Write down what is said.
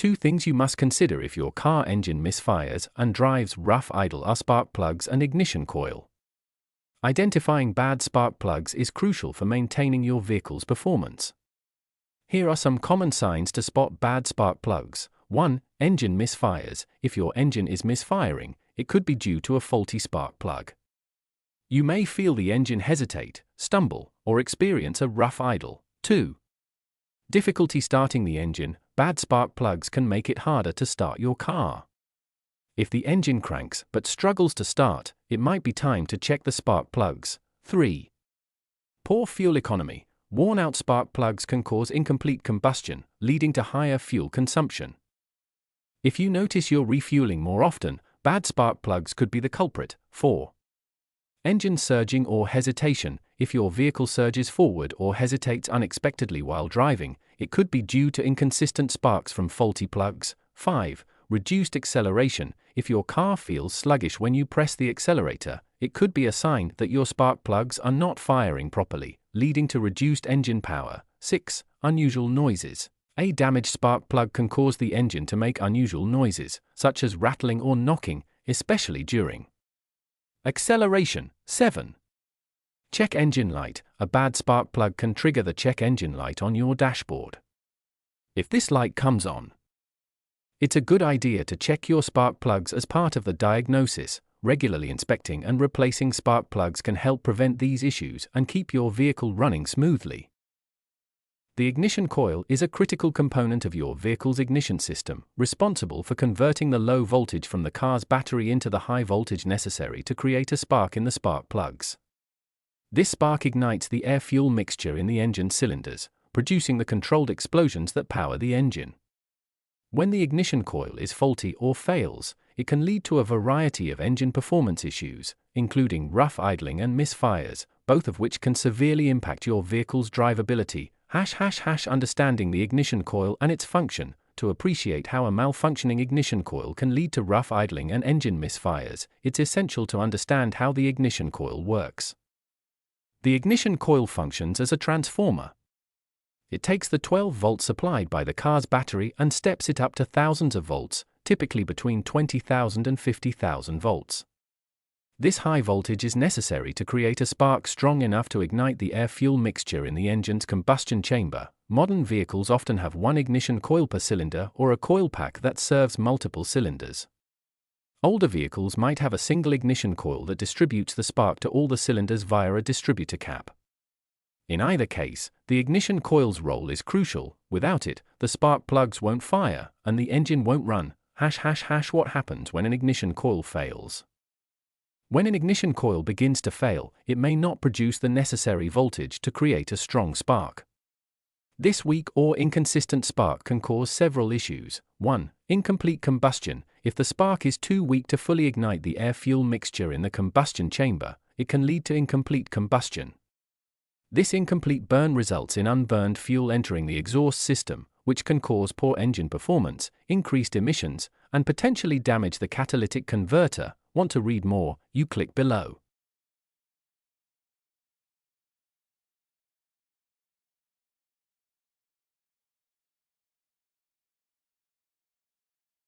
Two things you must consider if your car engine misfires and drives rough idle are spark plugs and ignition coil. Identifying bad spark plugs is crucial for maintaining your vehicle's performance. Here are some common signs to spot bad spark plugs. 1. Engine misfires. If your engine is misfiring, it could be due to a faulty spark plug. You may feel the engine hesitate, stumble, or experience a rough idle. 2. Difficulty starting the engine. Bad spark plugs can make it harder to start your car. If the engine cranks but struggles to start, it might be time to check the spark plugs. 3. Poor fuel economy. Worn-out spark plugs can cause incomplete combustion, leading to higher fuel consumption. If you notice you're refueling more often, bad spark plugs could be the culprit. 4. Engine surging or hesitation. If your vehicle surges forward or hesitates unexpectedly while driving, it could be due to inconsistent sparks from faulty plugs. 5. Reduced acceleration. If your car feels sluggish when you press the accelerator, it could be a sign that your spark plugs are not firing properly, leading to reduced engine power. 6. Unusual noises. A damaged spark plug can cause the engine to make unusual noises, such as rattling or knocking, especially during acceleration. 7. Check engine light. A bad spark plug can trigger the check engine light on your dashboard. If this light comes on, it's a good idea to check your spark plugs as part of the diagnosis. Regularly inspecting and replacing spark plugs can help prevent these issues and keep your vehicle running smoothly. The ignition coil is a critical component of your vehicle's ignition system, responsible for converting the low voltage from the car's battery into the high voltage necessary to create a spark in the spark plugs. This spark ignites the air-fuel mixture in the engine cylinders, producing the controlled explosions that power the engine. When the ignition coil is faulty or fails, it can lead to a variety of engine performance issues, including rough idling and misfires, both of which can severely impact your vehicle's drivability. Understanding the ignition coil and its function. To appreciate how a malfunctioning ignition coil can lead to rough idling and engine misfires, it's essential to understand how the ignition coil works. The ignition coil functions as a transformer. It takes the 12 volts supplied by the car's battery and steps it up to thousands of volts, typically between 20,000 and 50,000 volts. This high voltage is necessary to create a spark strong enough to ignite the air-fuel mixture in the engine's combustion chamber. Modern vehicles often have one ignition coil per cylinder or a coil pack that serves multiple cylinders. Older vehicles might have a single ignition coil that distributes the spark to all the cylinders via a distributor cap. In either case, the ignition coil's role is crucial. Without it, the spark plugs won't fire, and the engine won't run. What happens when an ignition coil fails? When an ignition coil begins to fail, it may not produce the necessary voltage to create a strong spark. This weak or inconsistent spark can cause several issues. 1. Incomplete combustion. If the spark is too weak to fully ignite the air-fuel mixture in the combustion chamber, it can lead to incomplete combustion. This incomplete burn results in unburned fuel entering the exhaust system, which can cause poor engine performance, increased emissions, and potentially damage the catalytic converter. Want to read more? You click below.